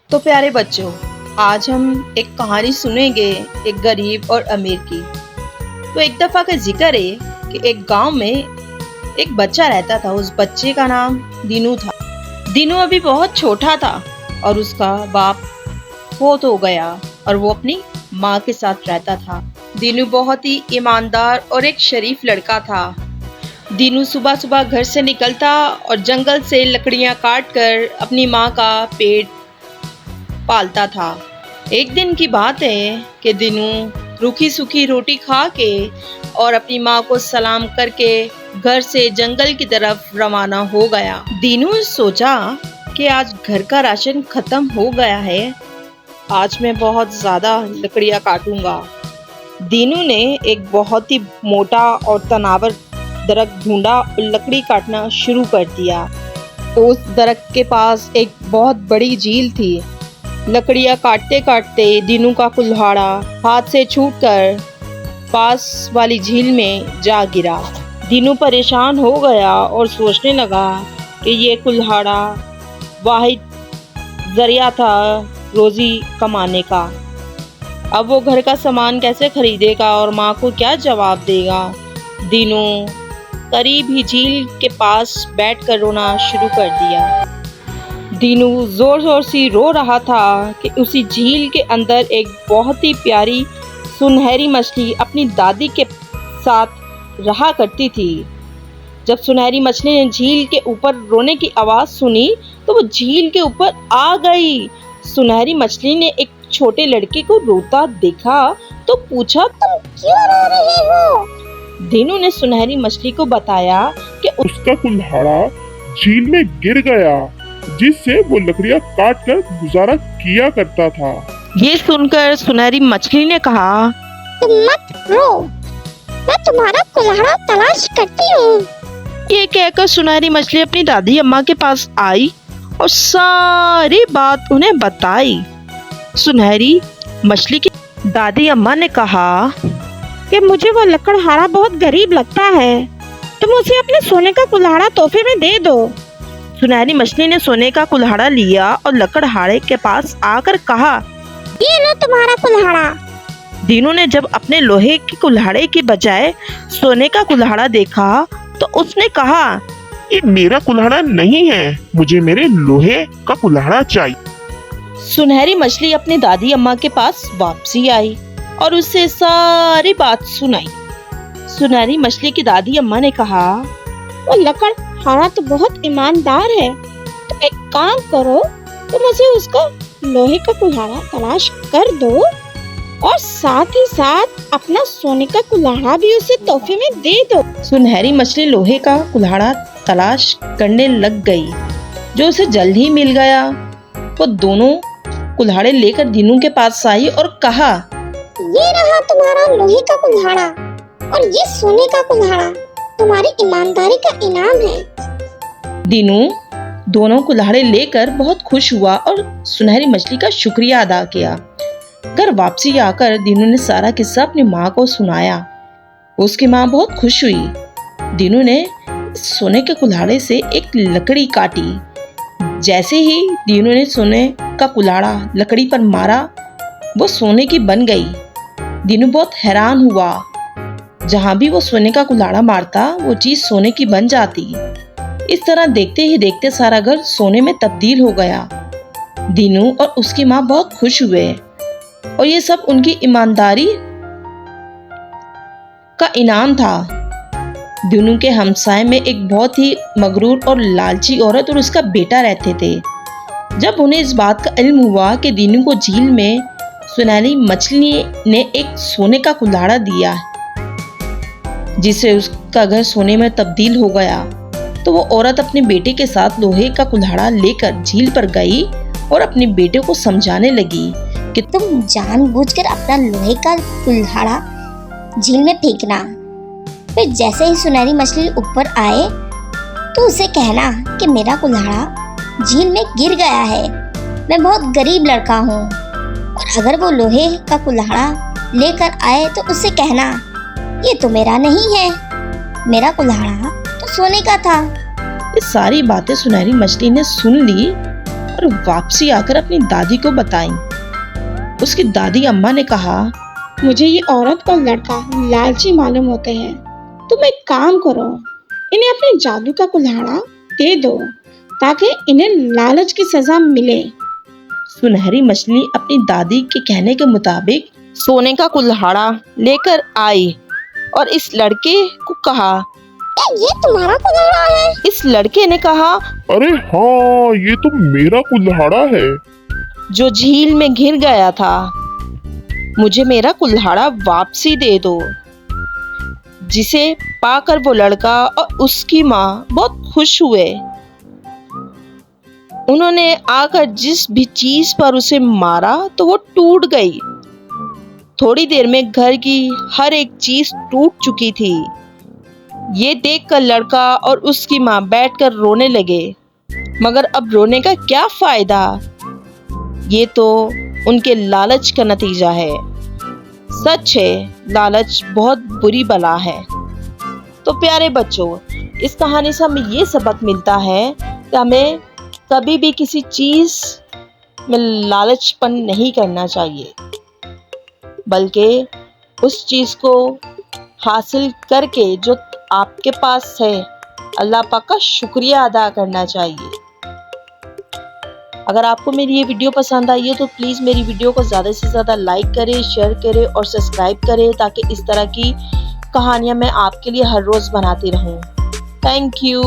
तो प्यारे बच्चों, आज हम एक कहानी सुनेंगे एक गरीब और अमीर की। तो एक दफा का जिक्र है कि एक गांव में एक बच्चा रहता था। उस बच्चे का नाम दीनू था। दीनू अभी बहुत छोटा था और उसका बाप फौत हो गया और वो अपनी माँ के साथ रहता था। दीनू बहुत ही ईमानदार और एक शरीफ लड़का था। दीनू सुबह सुबह घर से निकलता और जंगल से लकड़ियां काट कर अपनी माँ का पेट पालता था। एक दिन की बात है कि दीनू रूखी सूखी रोटी खा के और अपनी माँ को सलाम करके घर से जंगल की तरफ रवाना हो गया। दीनू ने सोचा कि आज घर का राशन खत्म हो गया है, आज मैं बहुत ज्यादा लकड़ियां काटूंगा। दीनू ने एक बहुत ही मोटा और तनावर दरख्त ढूंढा और लकड़ी काटना शुरू कर दिया। उस दरख्त के पास एक बहुत बड़ी झील थी। लकड़ियां काटते काटते दीनू का कुल्हाड़ा हाथ से छूटकर पास वाली झील में जा गिरा। दीनू परेशान हो गया और सोचने लगा कि ये कुल्हाड़ा वाहिद जरिया था रोजी कमाने का। अब वो घर का सामान कैसे खरीदेगा और माँ को क्या जवाब देगा। दीनू करीब ही झील के पास बैठकर रोना शुरू कर दिया। दीनू जोर जोर से रो रहा था कि उसी झील के अंदर एक बहुत ही प्यारी सुनहरी मछली अपनी दादी के साथ रहा करती थी। जब सुनहरी मछली ने झील के ऊपर रोने की आवाज सुनी तो वो झील के ऊपर आ गई। सुनहरी मछली ने एक छोटे लड़के को रोता देखा तो पूछा, तुम क्यों रो रहे हो? दीनू ने सुनहरी मछली को बताया कि उसका कुल्हाड़ा झील में गिर गया, जिससे वो लकड़ियां काट कर गुजारा किया करता था। ये सुनकर सुनहरी मछली ने कहा, तुम मत रो, मैं तुम्हारा कुल्हाड़ा तलाश करती हूँ। ये कहकर सुनहरी मछली अपनी दादी अम्मा के पास आई और सारी बात उन्हें बताई। सुनहरी मछली की दादी अम्मा ने कहा कि मुझे वो लकड़हारा बहुत गरीब लगता है, तुम उसे अपने सोने का कुल्हाड़ा तोहफे में दे दो। सुनहरी मछली ने सोने का कुल्हाड़ा लिया और लकड़हारे के पास आकर कहा, ये लो तुम्हारा कुल्हाड़ा। दीनू ने जब अपने लोहे के कुल्हाड़े की बजाय सोने का कुल्हाड़ा देखा तो उसने कहा, ये मेरा कुल्हाड़ा नहीं है, मुझे मेरे लोहे का कुल्हाड़ा चाहिए। सुनहरी मछली अपनी दादी अम्मा के पास वापसी आई और उससे सारी बात सुनाई। सुनहरी मछली की दादी अम्मा ने कहा, वो लकड़हारा तो बहुत ईमानदार है, तो एक काम करो, तुम उसे उसका लोहे का कुल्हाड़ा तलाश कर दो और साथ ही साथ अपना सोने का कुल्हाड़ा भी उसे तोहफे में दे दो। सुनहरी मछली लोहे का कुल्हाड़ा तलाश करने लग गई, जो उसे जल्द ही मिल गया। वो दोनों कुल्हाड़े लेकर दीनू के पास आई और कहा, ये रहा तुम्हारा लोहे का कुल्हाड़ा और ये सोने का कुल्हाड़ा तुम्हारी ईमानदारी का इनाम है। दीनू दोनों कुल्हाड़े लेकर बहुत खुश हुआ और सुनहरी मछली का शुक्रिया अदा किया। घर वापसी आकर दीनू ने सारा किस्सा अपनी माँ को सुनाया। उसकी माँ बहुत खुश हुई। दीनू ने सोने के कुल्हाड़े से एक लकड़ी काटी। जैसे ही दीनू ने सोने का कुल्हाड़ा लकड़ी पर मारा, वो सोने की बन गई। दीनू बहुत हैरान हुआ, जहाँ भी वो सोने का कुल्हाड़ा मारता वो चीज सोने की बन जाती। इस तरह देखते ही देखते सारा घर सोने में तब्दील हो गया। दीनू और उसकी माँ बहुत खुश हुए और ये सब उनकी ईमानदारी का इनाम था। दीनू के हमसाए में एक बहुत ही मगरूर और लालची औरत और उसका बेटा रहते थे। जब उन्हें इस बात का इल्म हुआ कि दीनू को झील में सुनहरी मछली ने एक सोने का कुल्हाड़ा दिया, जिससे उसका घर सोने में तब्दील हो गया, तो वो औरत अपने बेटे के साथ लोहे का कुल्हाड़ा लेकर झील पर गई और अपने बेटे को समझाने लगी कि तुम जानबूझकर अपना लोहे का कुल्हाड़ा झील में फेंकना, फिर जैसे ही सुनहरी मछली ऊपर आए तो उसे कहना कि मेरा कुल्हाड़ा झील में गिर गया है, मैं बहुत गरीब लड़का हूँ। और अगर वो लोहे का कुल्हाड़ा लेकर आए तो उससे कहना, ये तो मेरा नहीं है, मेरा कुल्हाड़ा तो सोने का था। ये सारी बातें सुनहरी मछली ने सुन ली और वापसी आकर अपनी दादी को बताई। उसकी दादी अम्मा ने कहा, मुझे ये औरत और लड़का लालची मालूम होते हैं। तुम एक काम करो, इन्हें अपने जादू का कुल्हाड़ा दे दो ताकि इन्हें लालच की सजा मिले। सुनहरी मछली अपनी दादी के कहने के मुताबिक सोने का कुल्हाड़ा लेकर आई और इस लड़के को कहा, ये तुम्हारा कुल्हाड़ा है? इस लड़के ने कहा, अरे हाँ, ये तो मेरा कुल्हाड़ा है जो झील में गिर गया था। मुझे मेरा कुल्हाड़ा वापसी दे दो। जिसे पाकर वो लड़का और उसकी माँ बहुत खुश हुए। उन्होंने आकर जिस भी चीज पर उसे मारा तो वो टूट गई। थोड़ी देर में घर की हर एक चीज टूट चुकी थी। ये देखकर लड़का और उसकी माँ बैठकर रोने लगे, मगर अब रोने का क्या फायदा? ये तो उनके लालच का नतीजा है। सच है, लालच बहुत बुरी बला है। तो प्यारे बच्चों, इस कहानी से हमें ये सबक मिलता है कि हमें कभी भी किसी चीज में लालचपन नहीं करना चाहिए, बल्कि उस चीज को हासिल करके जो आपके पास है अल्लाह पाक का शुक्रिया अदा करना चाहिए। अगर आपको मेरी ये वीडियो पसंद आई है तो प्लीज़ मेरी वीडियो को ज़्यादा से ज़्यादा लाइक करें, शेयर करें और सब्सक्राइब करें, ताकि इस तरह की कहानियाँ मैं आपके लिए हर रोज़ बनाती रहूँ। Thank you.